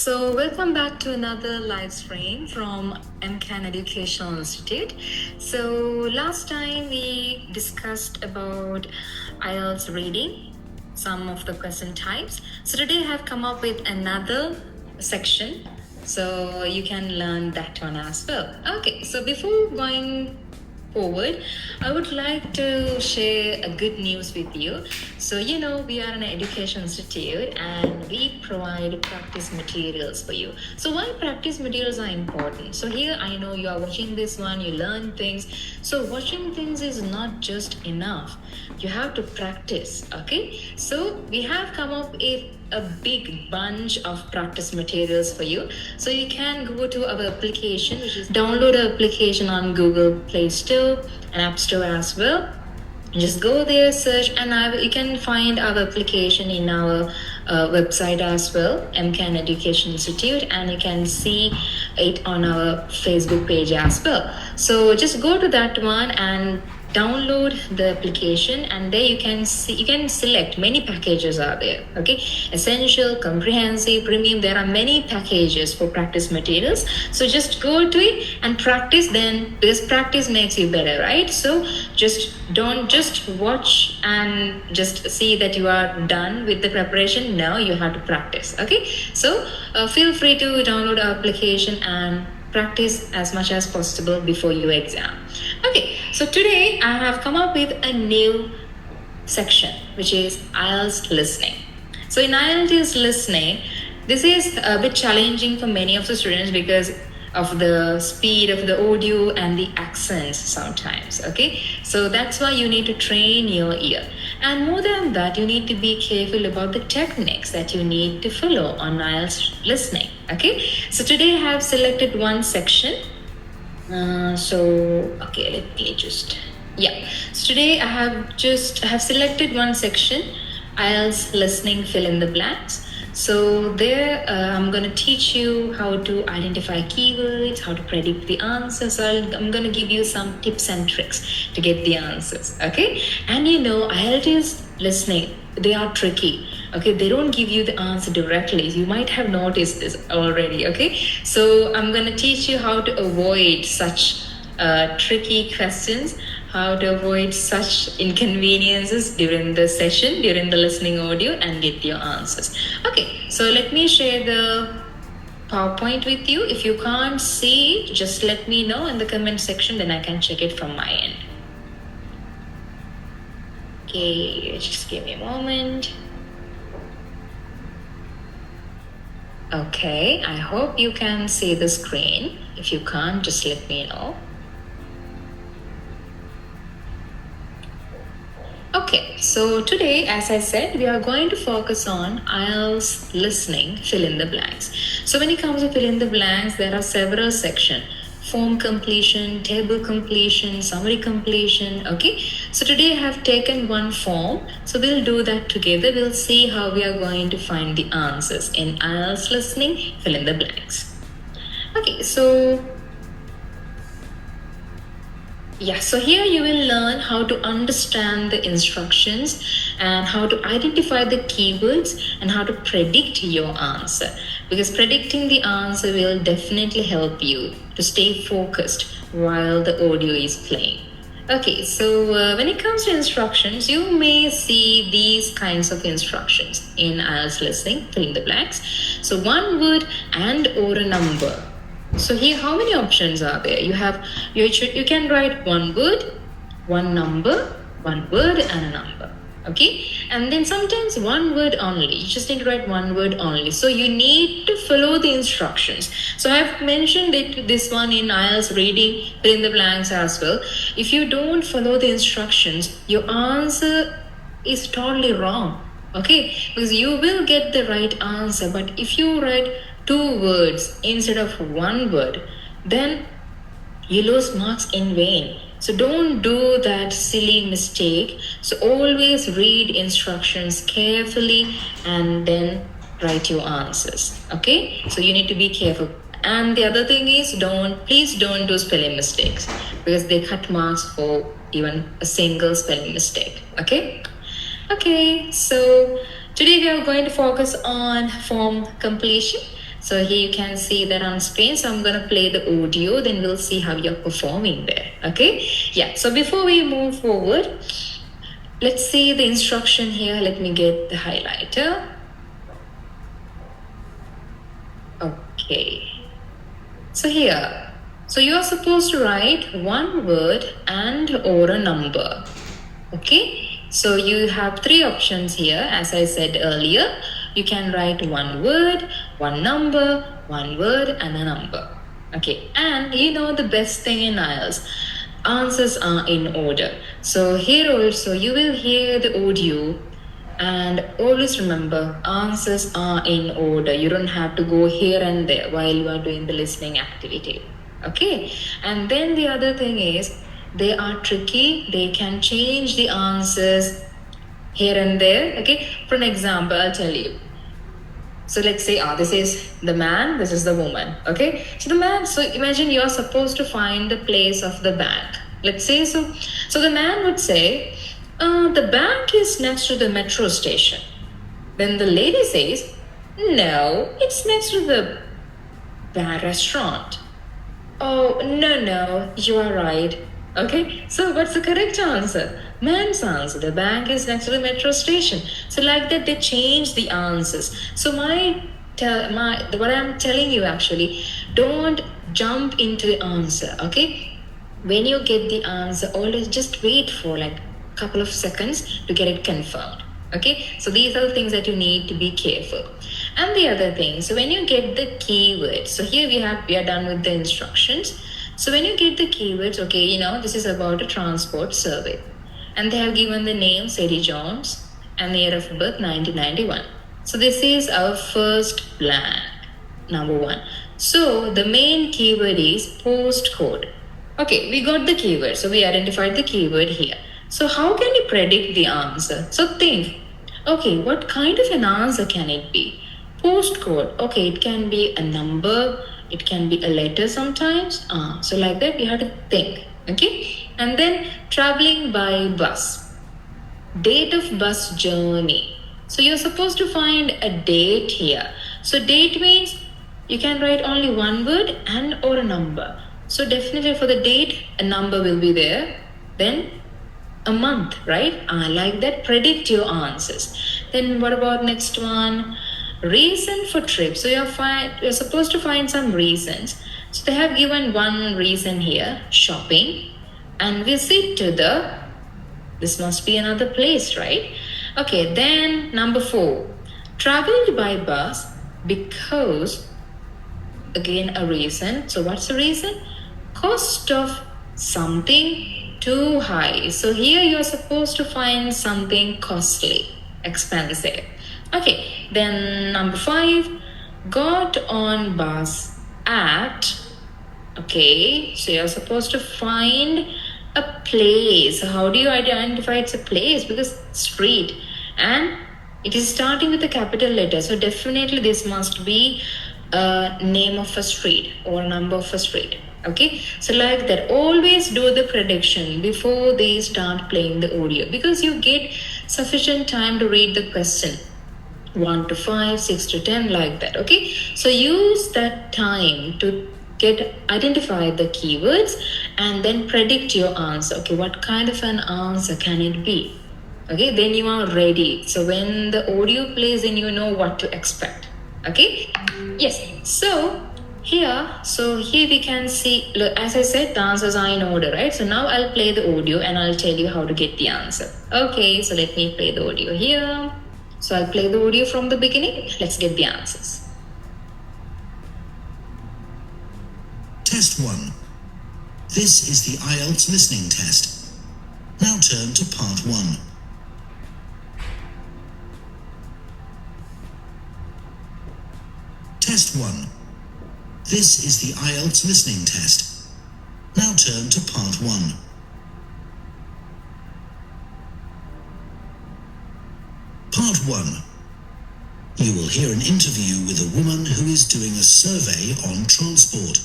So welcome back to another live stream from MCAN Educational Institute. So last time we discussed about IELTS reading, some of the question types. So today I have come up with another section, so you can learn that one as well. Okay, so before going forward, I would like to share a good news with you. So, we are an education institute and we provide practice materials for you. So why practice materials are important? So here I know you are watching this one, you learn things. So watching things is not just enough. You have to practice, okay? So we have come up with a big bunch of practice materials for you. So you can go to our application, which is download our application on Google Play Store and App Store as well. Just go there, search, and you can find our application in our website as well, MCAN Education Institute, and you can see it on our Facebook page as well. So just go to that one and download the application, and there you can select many packages are there. Okay, essential, comprehensive, premium. There are many packages for practice materials. So just go to it and practice then, because practice makes you better, right? So don't just watch and just see that you are done with the preparation. Now you have to practice. Okay, so feel free to download our application and practice as much as possible before your exam. Okay, so today I have come up with a new section, which is IELTS listening. So in IELTS listening, this is a bit challenging for many of the students because of the speed of the audio and the accents sometimes. Okay, so that's why you need to train your ear. And more than that, you need to be careful about the techniques that you need to follow on IELTS listening. Okay, so today I have selected one section. So let me just so today I have selected one section, IELTS listening fill in the blanks. So there I'm going to teach you how to identify keywords, how to predict the answers. So I'm going to give you some tips and tricks to get the answers. Okay, and IELTS listening, they are tricky. Okay, they don't give you the answer directly. You might have noticed this already. Okay, so I'm going to teach you how to avoid such tricky questions, how to avoid such inconveniences during the session, during the listening audio, and get your answers. Okay, so let me share the PowerPoint with you. If you can't see it, just let me know in the comment section, then I can check it from my end. Okay, just give me a moment. Okay, I hope you can see the screen. If you can't, just let me know. Okay, so today, as I said, we are going to focus on IELTS listening, fill in the blanks. So when it comes to fill in the blanks, there are several sections. Form completion, table completion, summary completion. Okay, so today I have taken one form. So we'll do that together. We'll see how we are going to find the answers in IELTS listening, fill in the blanks. Okay, so so here you will learn how to understand the instructions and how to identify the keywords and how to predict your answer, because predicting the answer will definitely help you to stay focused while the audio is playing. Okay, so when it comes to instructions, you may see these kinds of instructions in IELTS listening, fill in the blanks. So one word and or a number. So here, how many options are there? You can write one word, one number, one word and a number. Okay, and then sometimes one word only. You just need to write one word only. So you need to follow the instructions. So I have mentioned this one in IELTS reading, fill in the blanks as well. If you don't follow the instructions, your answer is totally wrong. Okay, because you will get the right answer, but if you write two words instead of one word, then you lose marks in vain. So don't do that silly mistake. So always read instructions carefully and then write your answers. Okay, so you need to be careful. And the other thing is, please don't do spelling mistakes, because they cut marks for even a single spelling mistake. Okay, so today we are going to focus on form completion. So here you can see that on screen. So I'm going to play the audio, then we'll see how you're performing there. Okay? Yeah. So before we move forward, let's see the instruction here. Let me get the highlighter. Okay. So here, so you are supposed to write one word and or a number. Okay. So you have three options here. As I said earlier, you can write one word, one number, one word and a number. Okay. And you know the best thing in IELTS, answers are in order. So here also you will hear the audio, and always remember, answers are in order. You don't have to go here and there while you are doing the listening activity. Okay. And then the other thing is, they are tricky. They can change the answers here and there. Okay. For an example, I'll tell you. So let's say, this is the man, this is the woman. Okay. So the man, so imagine you're supposed to find the place of the bank. Let's say so. So the man would say, the bank is next to the metro station. Then the lady says, no, it's next to the restaurant. Oh, no, you are right. Okay, so what's the correct answer? Man's answer, the bank is next to the metro station. So like that, they change the answers. So what I'm telling you actually, don't jump into the answer, okay? When you get the answer, always just wait for like a couple of seconds to get it confirmed. Okay, so these are the things that you need to be careful. And the other thing, so when you get the keywords, so here we are done with the instructions. So when you get the keywords, okay, you know, this is about a transport survey. And they have given the name Sadie Jones and the year of birth 1991. So this is our first blank, number one. So the main keyword is postcode. Okay, we got the keyword. So we identified the keyword here. So how can you predict the answer? So think, okay, what kind of an answer can it be? Postcode. Okay, it can be a number. It can be a letter sometimes. So like that, you have to think. Okay. And then traveling by bus. Date of bus journey. So you're supposed to find a date here. So date means you can write only one word and or a number. So definitely for the date, a number will be there. Then a month, right? Like that, predict your answers. Then what about next one? Reason for trip. So you're supposed to find some reasons. So they have given one reason here, shopping, and visit to this must be another place, right? Okay, then number 4, traveled by bus because, again, a reason. So what's the reason? Cost of something too high. So here you're supposed to find something costly, expensive. Okay, then number 5, got on bus at, okay, so you're supposed to find a place. How do you identify it's a place? Because street, and it is starting with a capital letter. So definitely this must be a name of a street or number of a street. Okay, so like that, always do the prediction before they start playing the audio, because you get sufficient time to read the question. 1 to 5, 6 to 10, like that. Okay, so use that time to identify the keywords and then predict your answer. Okay, what kind of an answer can it be? Okay, then you are ready. So when the audio plays, then you know what to expect. Okay, yes. So here we can see, look, as I said, the answers are in order, right? So now I'll play the audio and I'll tell you how to get the answer. Okay, so let me play the audio here. So I'll play the audio from the beginning. Let's get the answers. Test 1. This is the IELTS listening test. Now turn to part 1. Test 1. This is the IELTS listening test. Now turn to part 1. Part 1. You will hear an interview with a woman who is doing a survey on transport.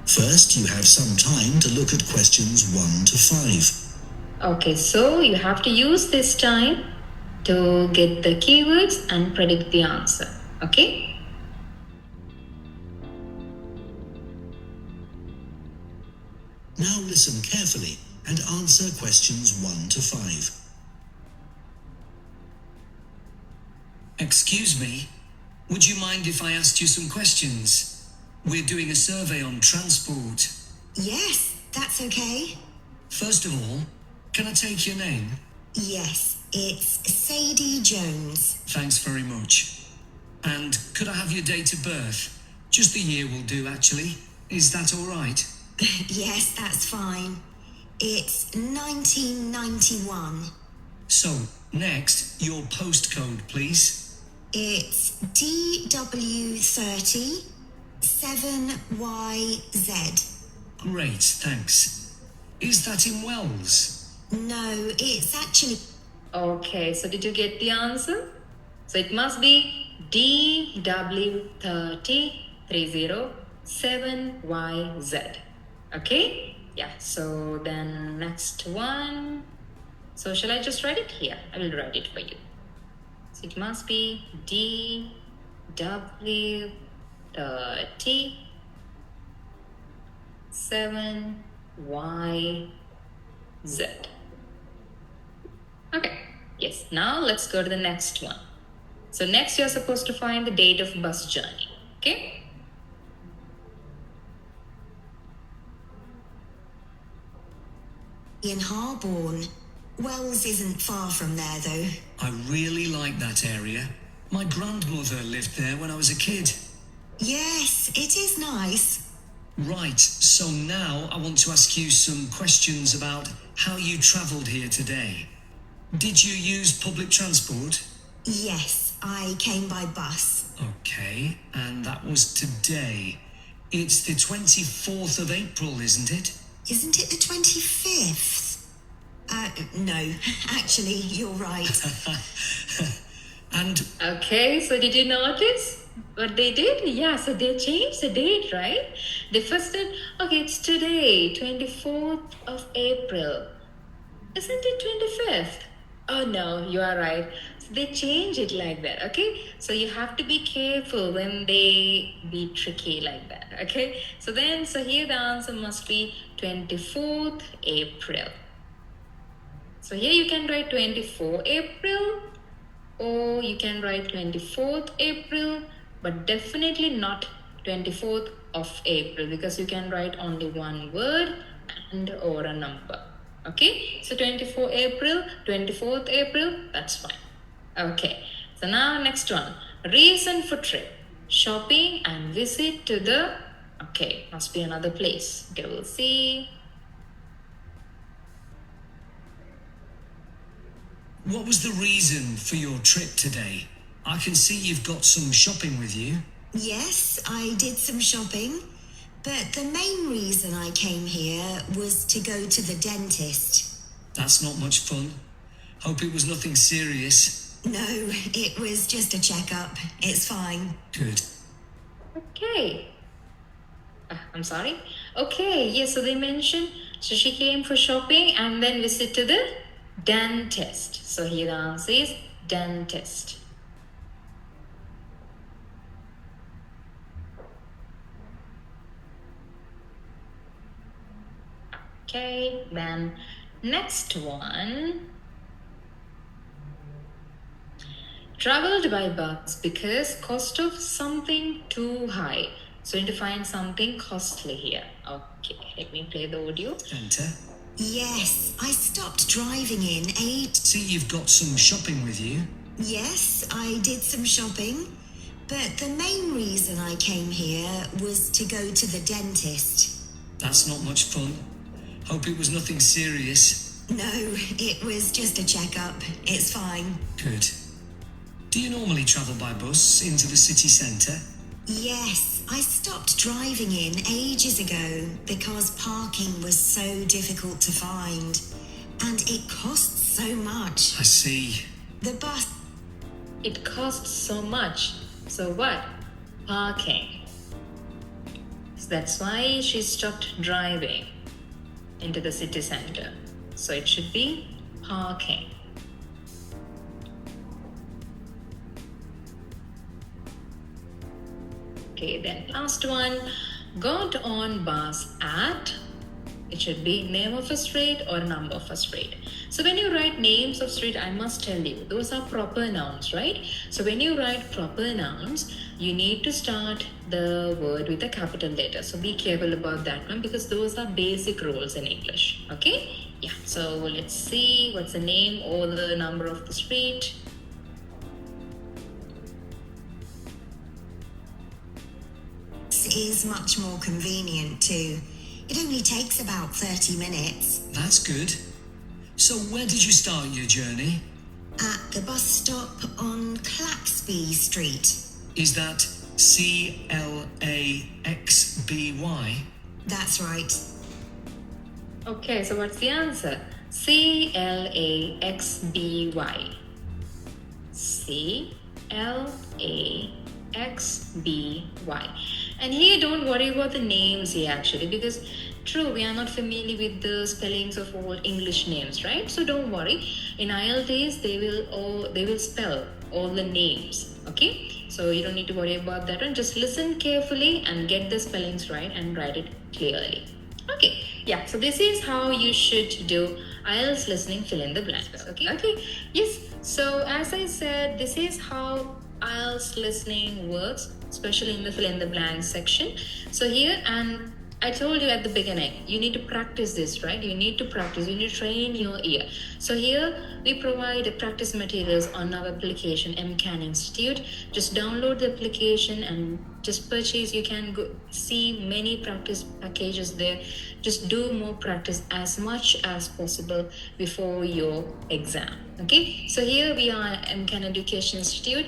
First, you have some time to look at questions 1 to 5. Okay, so you have to use this time to get the keywords and predict the answer. Okay? Now listen carefully and answer questions 1 to 5. Excuse me, would you mind if I asked you some questions? We're doing a survey on transport. Yes, that's okay. First of all, can I take your name? Yes, it's Sadie Jones. Thanks very much. And could I have your date of birth? Just the year will do, actually. Is that all right? Yes, that's fine. It's 1991. So, next, your postcode, please. It's DW30 7YZ. Great, thanks. Is that in Wells? No, it's actually... Okay, so did you get the answer? So it must be DW307YZ. Okay? Yeah, so then next one. So shall I just write it here? I will write it for you. So it must be DW7YZ. Okay, yes, now let's go to the next one. So next you're supposed to find the date of bus journey, okay? in Harborne. Wells isn't far from there, though. I really like that area. My grandmother lived there when I was a kid. Yes, it is nice. Right, so now I want to ask you some questions about how you travelled here today. Did you use public transport? Yes, I came by bus. Okay, and that was today. It's the 24th of April, isn't it? Isn't it the 25th? No, actually, you're right. And Okay, so did you notice what they did? Yeah, so they changed the date, right? They first said, okay, it's today, 24th of April. Isn't it 25th? Oh no, you are right. So they change it like that, okay? So you have to be careful when they be tricky like that, okay? So here the answer must be 24th April. So here you can write 24 April or you can write 24th April, but definitely not 24th of April because you can write only one word and or a number. Okay, so 24 April, 24th April, that's fine. Okay, so now next one. Reason for trip. Shopping and visit to the... Okay, must be another place. Okay, we'll see. what was the reason for your trip today? I can see you've got some shopping with you. Yes, I did some shopping, but the main reason I came here was to go to the dentist. That's not much fun. Hope it was nothing serious. No, it was just a checkup. It's fine. Good. Okay. I'm sorry. Okay, yes, so they mentioned, so she came for shopping and then visit to the dentist. So here the answer is dentist. Okay, then next one. Traveled by bus because cost of something too high. So you need to find something costly here. Okay, let me play the audio. Enter. Yes, I stopped driving in 8. See you've got some shopping with you. Yes, I did some shopping, but the main reason I came here was to go to the dentist. That's not much fun. Hope it was nothing serious. No, it was just a checkup. It's fine. Good. Do you normally travel by bus into the city centre? Yes, I stopped driving in ages ago because parking was so difficult to find. And it costs so much. I see. The bus... It costs so much. So what? Parking. So that's why she stopped driving into the city center. So it should be parking. Okay, then last one. Got on bus at It should be name of a street or number of a street. So when you write names of street, I must tell you, those are proper nouns, right? So when you write proper nouns, you need to start the word with a capital letter. So be careful about that one, because those are basic rules in English. Okay? Yeah. So let's see what's the name or the number of the street. This is much more convenient too. It only takes about 30 minutes. That's good. So where did you start your journey? At the bus stop on Claxby Street. Is that CLAXBY? That's right. Okay, so what's the answer? CLAXBY. CLAXBY. And here, don't worry about the names here actually, because true, we are not familiar with the spellings of all English names, right? So don't worry. In IELTS, they will spell all the names. Okay, so you don't need to worry about that one. Just listen carefully and get the spellings right and write it clearly. Okay, yeah, so this is how you should do IELTS listening fill in the blanks. Okay, yes. So as I said, this is how IELTS listening works, especially in the fill in the blanks section. So here, and I told you at the beginning, you need to practice this, right? You need to practice, you need to train your ear. So here we provide practice materials on our application, MCAN Institute. Just download the application and just purchase. You can go see many practice packages there. Just do more practice as much as possible before your exam. Okay, so here we are MCAN Education Institute.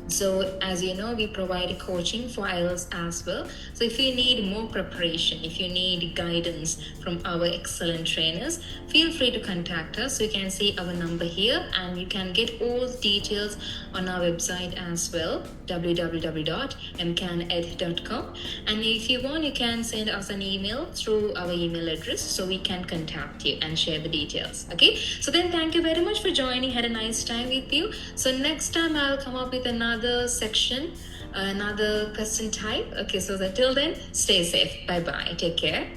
So as you know, we provide coaching for IELTS as well. So if you need more preparation, if you need guidance from our excellent trainers, feel free to contact us. So you can see our number here, and you can get all the details on our website as well, www.mcaned.com. And if you want, you can send us an email through our email address so we can contact you and share the details. Okay, so then thank you very much for joining. Had a nice time with you. So next time I'll come up with another section, another question type. Okay, so till then, stay safe. Bye bye. Take care.